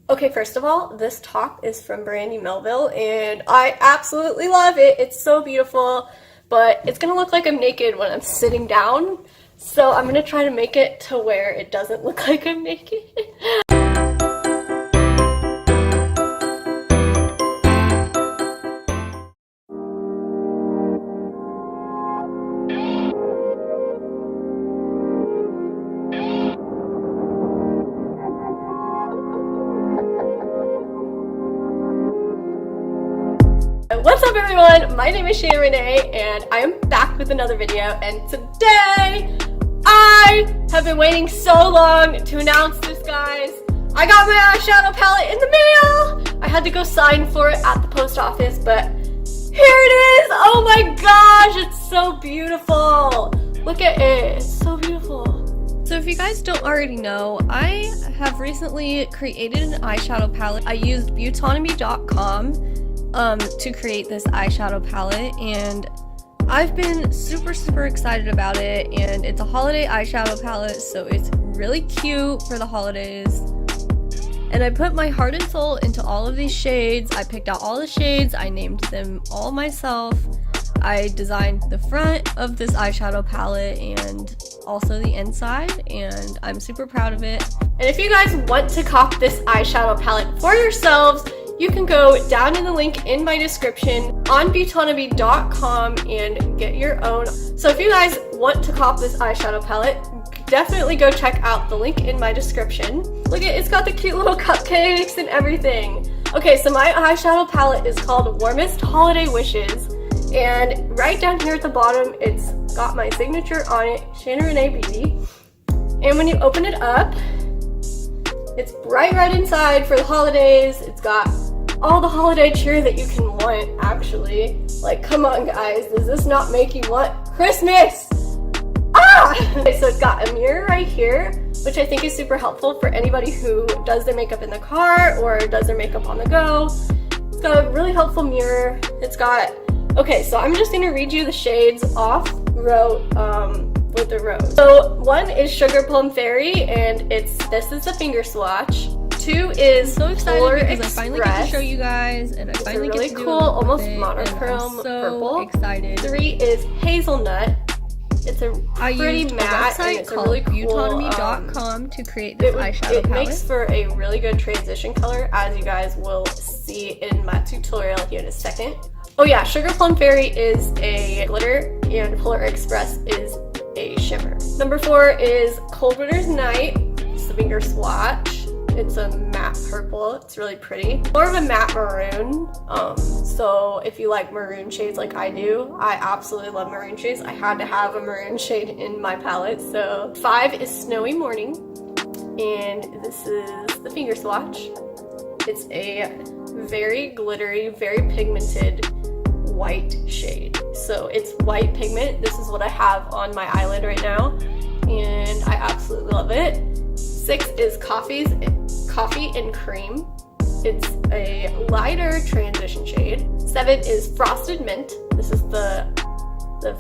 Okay, first of all, this top is from Brandy Melville, and I absolutely love it. It's so beautiful, but it's gonna look like I'm naked when I'm sitting down, so I'm gonna try to make it to where it doesn't look like I'm naked. What's up everyone, my name is Shannon Renae and I am back with another video, and today I have been waiting so long to announce this, guys. I got my eyeshadow palette in the mail. I had to go sign for it at the post office, but here it is. Oh my gosh, it's so beautiful. Look at it, it's so beautiful. So if you guys don't already know, I have recently created an eyeshadow palette. I used beautonomy.com to create this eyeshadow palette, and I've been super excited about it, and it's a holiday eyeshadow palette, so it's really cute for the holidays. And I put my heart and soul into all of these shades. I picked out all the shades, I named them all myself. I designed the front of this eyeshadow palette and also the inside, and I'm super proud of it. And if you guys want to cop this eyeshadow palette for yourselves, you can go down in the link in my description on beautonomy.com and get your own. So if you guys want to cop this eyeshadow palette, definitely go check out the link in my description. Look at, it's got the cute little cupcakes and everything. Okay, so my eyeshadow palette is called Warmest Holiday Wishes, and right down here at the bottom, it's got my signature on it, Shannon Renae Beauty. And when you open it up, it's bright red inside for the holidays. It's got all the holiday cheer that you can want, actually. Like, come on guys, does this not make you want Christmas? Ah! Okay, so it's got a mirror right here, which I think is super helpful for anybody who does their makeup in the car or does their makeup on the go. It's got a really helpful mirror. It's got, okay, so I'm just gonna read you the shades off row with the rows. So one is Sugar Plum Fairy, and this is the finger swatch. 2 is so excited Polar because Express. I finally get to show you guys, and I finally really get to do cool, it almost with it, monochrome and I'm so purple. excited. 3 is Hazelnut. It's a I pretty used matte, a website and it's called a really cool, beautonomy.com to create this eyeshadow it palette. makes for a really good transition color, as you guys will see in my tutorial here in a second. Oh yeah, Sugar Plum Fairy is a glitter, and Polar Express is a shimmer. Number 4 is Cold Winter's Night. It's the finger swatch. It's a matte purple. It's really pretty. More of a matte maroon. So if you like maroon shades like I do, I absolutely love maroon shades. I had to have a maroon shade in my palette. So 5 is Snowy Morning, and this is the finger swatch. It's a very glittery, very pigmented white shade. So it's white pigment. This is what I have on my eyelid right now, and I absolutely love it. 6 is Coffee and Cream. It's a lighter transition shade. 7 is Frosted Mint. This is the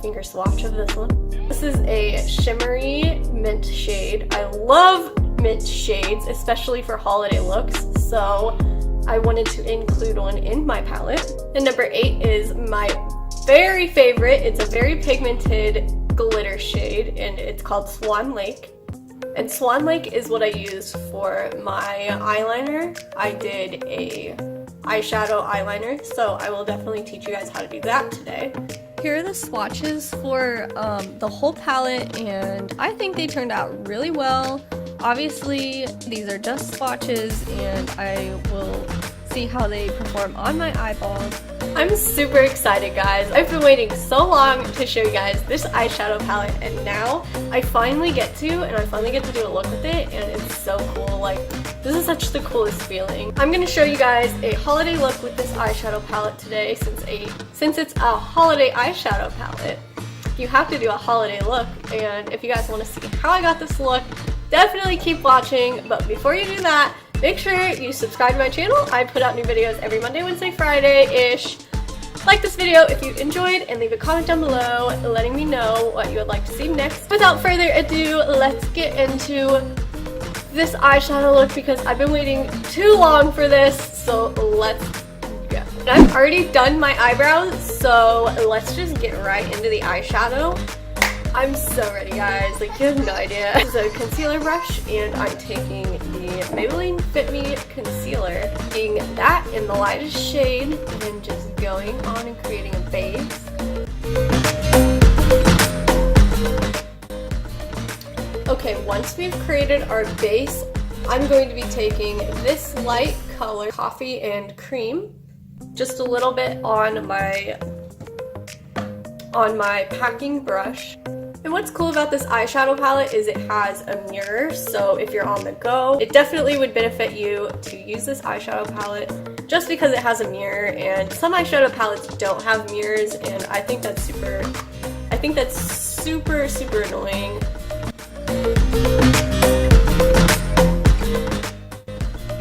finger swatch of this one. This is a shimmery mint shade. I love mint shades, especially for holiday looks, so I wanted to include one in my palette. And number 8 is my very favorite. It's a very pigmented glitter shade, and it's called Swan Lake. And Swan Lake is what I use for my eyeliner. I did a eyeshadow eyeliner, so I will definitely teach you guys how to do that today. Here are the swatches for the whole palette, and I think they turned out really well. Obviously, these are just swatches, and I will see how they perform on my eyeballs. I'm super excited, guys. I've been waiting so long to show you guys this eyeshadow palette, and now I finally get to do a look with it, and it's so cool. Like, this is such the coolest feeling. I'm gonna show you guys a holiday look with this eyeshadow palette today, since it's a holiday eyeshadow palette. You have to do a holiday look, and if you guys want to see how I got this look, definitely keep watching. But before you do that, make sure you subscribe to my channel. I put out new videos every Monday, Wednesday, Friday-ish. Like this video if you enjoyed, and leave a comment down below letting me know what you would like to see next. Without further ado, let's get into this eyeshadow look because I've been waiting too long for this, so let's go. And I've already done my eyebrows, so let's just get right into the eyeshadow. I'm so ready, guys, like you have no idea. This is a concealer brush, and I'm taking the Maybelline Fit Me concealer, taking that in the lightest shade, and then just going on and creating a base. Okay, once we've created our base, I'm going to be taking this light color, Coffee and Cream, just a little bit on my packing brush. And what's cool about this eyeshadow palette is it has a mirror, so if you're on the go, it definitely would benefit you to use this eyeshadow palette just because it has a mirror, and some eyeshadow palettes don't have mirrors, and I think that's super annoying.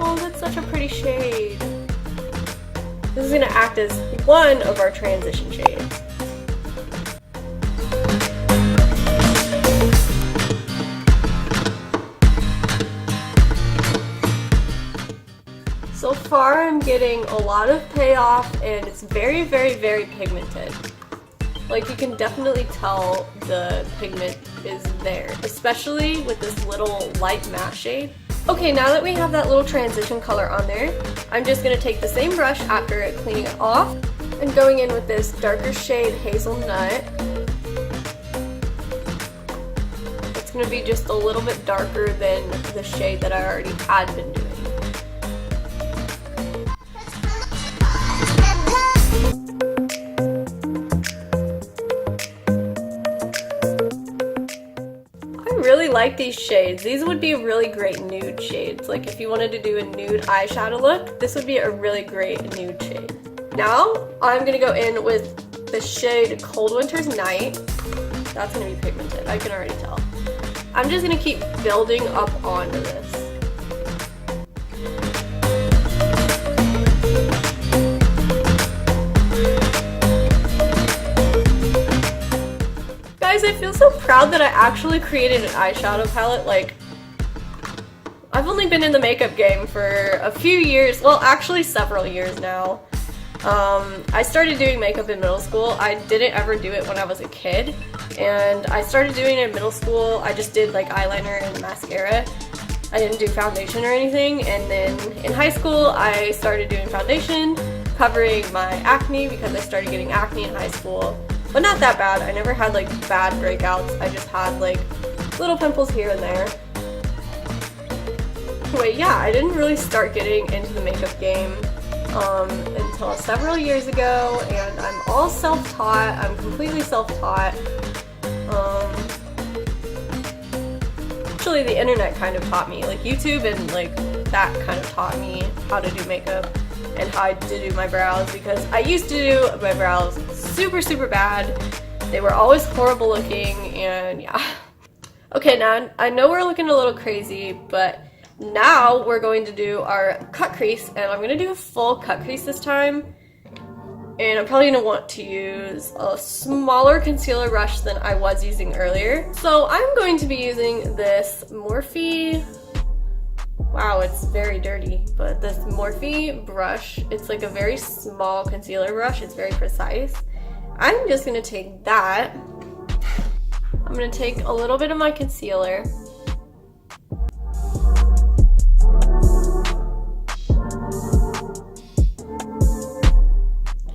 Oh, that's such a pretty shade. This is going to act as one of our transition shades. So far I'm getting a lot of payoff, and it's very, very, very pigmented. Like, you can definitely tell the pigment is there, especially with this little light matte shade. Okay, now that we have that little transition color on there, I'm just going to take the same brush after cleaning it off and going in with this darker shade Hazelnut. It's going to be just a little bit darker than the shade that I already had been doing. Like these shades. These would be really great nude shades. Like if you wanted to do a nude eyeshadow look, this would be a really great nude shade. Now I'm gonna go in with the shade Cold Winter's Night. That's gonna be pigmented, I can already tell. I'm just gonna keep building up onto this. Guys, I feel so proud that I actually created an eyeshadow palette. Like, I've only been in the makeup game for a few years, well actually several years now. I started doing makeup in middle school. I didn't ever do it when I was a kid, and I started doing it in middle school. I just did like eyeliner and mascara. I didn't do foundation or anything, and then in high school I started doing foundation, covering my acne because I started getting acne in high school. But not that bad. I never had like bad breakouts. I just had like little pimples here and there. Anyway, yeah, I didn't really start getting into the makeup game until several years ago, and I'm all self-taught. I'm completely self-taught. Actually, the internet kind of taught me. Like YouTube and like that kind of taught me how to do makeup and how to do my brows, because I used to do my brows super bad. They were always horrible looking, and yeah. Okay, now I know we're looking a little crazy, but now we're going to do our cut crease, and I'm going to do a full cut crease this time. And I'm probably going to want to use a smaller concealer brush than I was using earlier. So I'm going to be using this Morphe. Wow, it's very dirty, but this Morphe brush, it's like a very small concealer brush. It's very precise. I'm just going to take that. I'm going to take a little bit of my concealer. It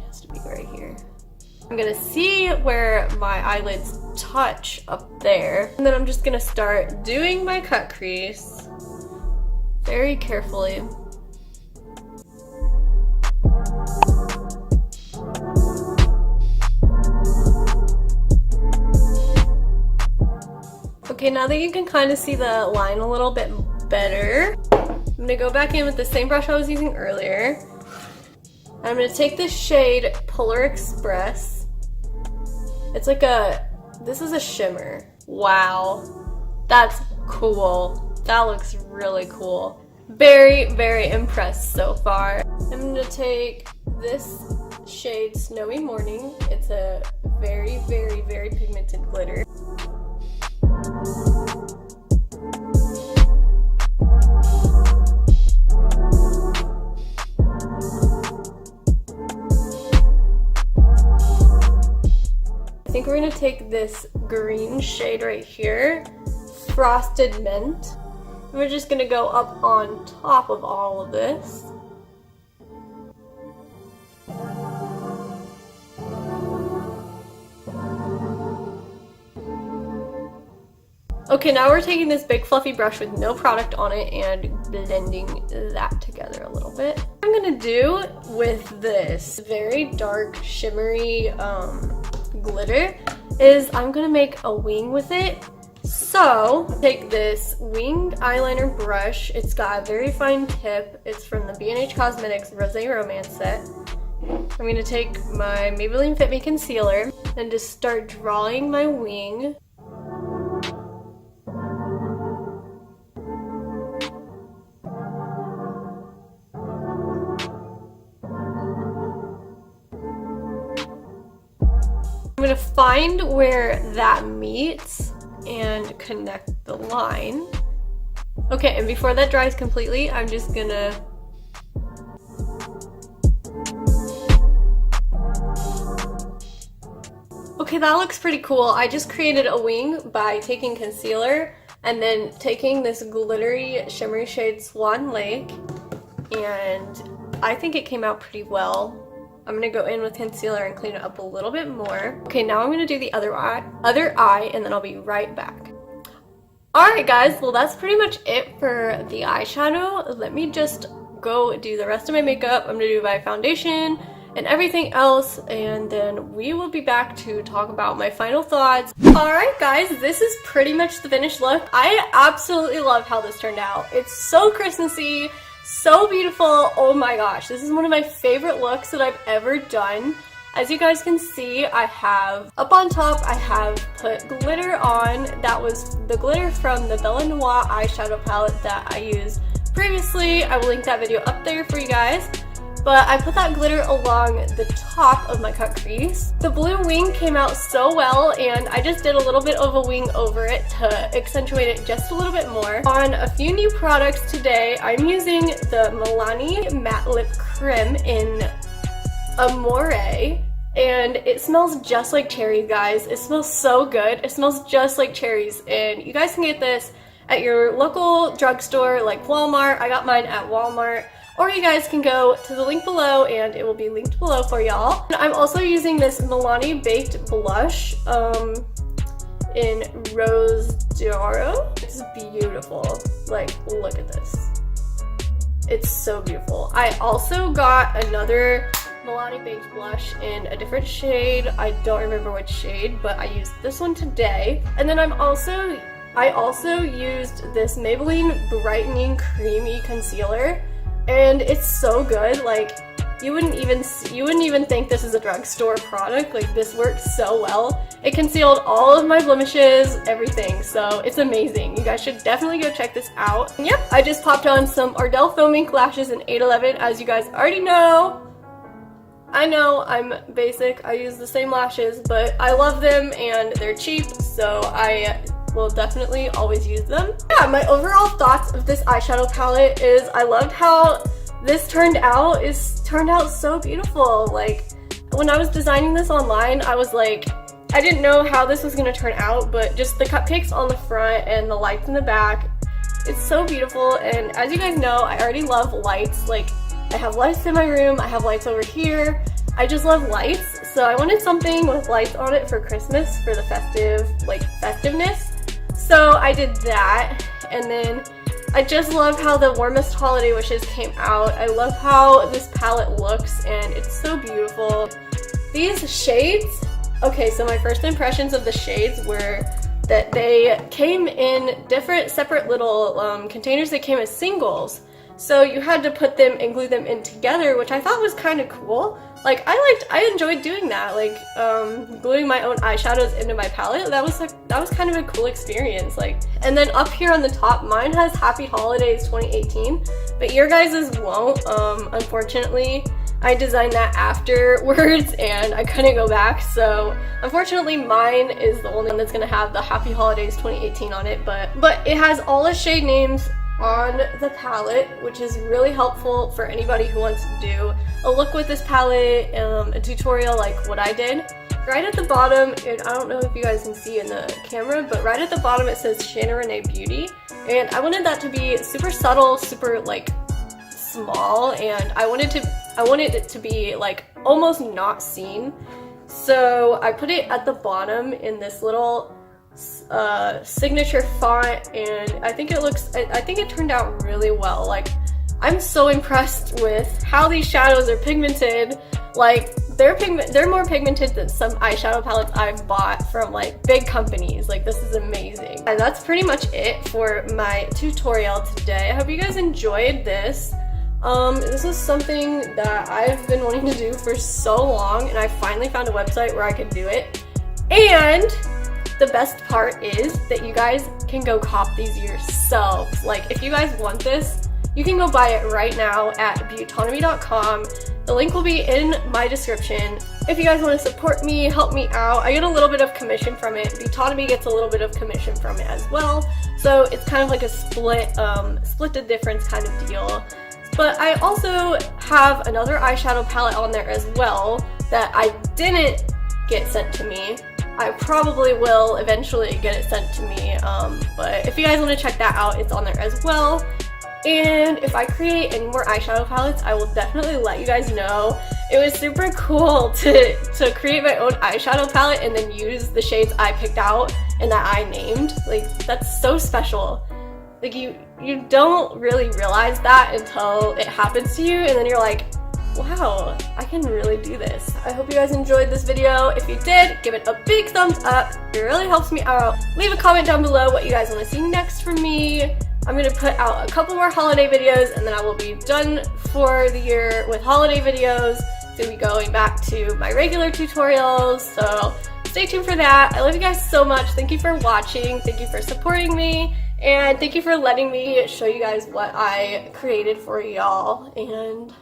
has to be right here. I'm going to see where my eyelids touch up there. And then I'm just going to start doing my cut crease very carefully. Okay, now that you can kind of see the line a little bit better, I'm going to go back in with the same brush I was using earlier. I'm going to take this shade Polar Express. It's like this is a shimmer. Wow, that's cool. That looks really cool. Very impressed so far. I'm going to take this shade Snowy Morning. It's a very pigmented glitter. take this green shade right here, Frosted Mint. We're just gonna go up on top of all of this. Okay, now we're taking this big fluffy brush with no product on it and blending that together a little bit. What I'm gonna do with this very dark shimmery glitter is I'm gonna make a wing with it. So take this winged eyeliner brush. It's got a very fine tip. It's from the B&H Cosmetics Rosé Romance set. I'm gonna take my Maybelline Fit Me concealer and just start drawing my wing. I'm gonna find where that meets and connect the line. Okay, and before that dries completely, I'm just gonna okay, that looks pretty cool. I just created a wing by taking concealer and then taking this glittery shimmery shade Swan Lake, and I think it came out pretty well. I'm gonna go in with concealer and clean it up a little bit more. Okay, now I'm gonna do the other eye, and then I'll be right back. Alright guys, well that's pretty much it for the eyeshadow. Let me just go do the rest of my makeup. I'm gonna do my foundation and everything else, and then we will be back to talk about my final thoughts. Alright guys, this is pretty much the finished look. I absolutely love how this turned out. It's so Christmassy. So beautiful. Oh my gosh, this is one of my favorite looks that I've ever done. As you guys can see, I have up on top, I have put glitter on. That was the glitter from the Bella Noir eyeshadow palette that I used previously. I will link that video up there for you guys. But I put that glitter along the top of my cut crease. The blue wing came out so well, and I just did a little bit of a wing over it to accentuate it just a little bit more. On a few new products today, I'm using the Milani Matte Lip Creme in Amore, and it smells just like cherries, guys. It smells so good. It smells just like cherries, and you guys can get this at your local drugstore like Walmart. I got mine at Walmart. Or you guys can go to the link below, and it will be linked below for y'all. I'm also using this Milani Baked Blush in Rose d'Oro. It's beautiful. Like, look at this. It's so beautiful. I also got another Milani Baked Blush in a different shade. I don't remember which shade, but I used this one today. And then I also used this Maybelline Brightening Creamy Concealer. And it's so good. Like, you wouldn't even think this is a drugstore product. Like, this works so well. It concealed all of my blemishes, everything, so it's amazing. You guys should definitely go check this out. And yep, I just popped on some Ardell Foam Ink lashes in 811, as you guys already know. I know I'm basic, I use the same lashes, but I love them and they're cheap, so I will definitely always use them. Yeah, my overall thoughts of this eyeshadow palette is I loved how this turned out. It's turned out so beautiful. Like, when I was designing this online, I was like, I didn't know how this was gonna turn out, but just the cupcakes on the front and the lights in the back, it's so beautiful. And as you guys know, I already love lights. Like, I have lights in my room, I have lights over here. I just love lights, so I wanted something with lights on it for Christmas, for the festiveness. So I did that, and then I just love how the Warmest Holiday Wishes came out. I love how this palette looks, and it's so beautiful. These shades, okay, so my first impressions of the shades were that they came in different separate little containers that came as singles. So you had to put them and glue them in together, which I thought was kind of cool. Like, I enjoyed doing that, like, gluing my own eyeshadows into my palette. That was kind of a cool experience, like. And then up here on the top, mine has Happy Holidays 2018, but your guys's won't. Unfortunately, I designed that afterwards, and I couldn't go back, so unfortunately mine is the only one that's gonna have the Happy Holidays 2018 on it, but it has all the shade names on the palette, which is really helpful for anybody who wants to do a look with this palette, a tutorial like what I did. right at the bottom, and I don't know if you guys can see in the camera, but right at the bottom it says Shannon Renae Beauty, and I wanted that to be super subtle, super like small, and I wanted it to be like almost not seen. So I put it at the bottom in this little signature font, and I think it turned out really well. Like, I'm so impressed with how these shadows are pigmented. Like, they're more pigmented than some eyeshadow palettes I've bought from like big companies. Like, this is amazing. And that's pretty much it for my tutorial today. I hope you guys enjoyed this. This is something that I've been wanting to do for so long, and I finally found a website where I could do it. And the best part is that you guys can go cop these yourselves. Like, if you guys want this, you can go buy it right now at beautonomy.com. The link will be in my description. If you guys want to support me, help me out, I get a little bit of commission from it. Beautonomy gets a little bit of commission from it as well. So it's kind of like a split the difference kind of deal. But I also have another eyeshadow palette on there as well that I didn't get sent to me. I probably will eventually get it sent to me, but if you guys want to check that out, it's on there as well. And if I create any more eyeshadow palettes, I will definitely let you guys know. It was super cool to create my own eyeshadow palette and then use the shades I picked out and that I named. Like, that's so special. Like, you don't really realize that until it happens to you, and then you're like, wow, I can really do this. I hope you guys enjoyed this video. If you did, give it a big thumbs up. It really helps me out. Leave a comment down below what you guys want to see next from me. I'm going to put out a couple more holiday videos, and then I will be done for the year with holiday videos. So we'll be going back to my regular tutorials, so stay tuned for that. I love you guys so much. Thank you for watching. Thank you for supporting me. And thank you for letting me show you guys what I created for y'all. And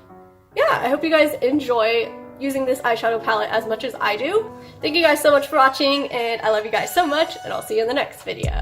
yeah, I hope you guys enjoy using this eyeshadow palette as much as I do. Thank you guys so much for watching, and I love you guys so much, and I'll see you in the next video.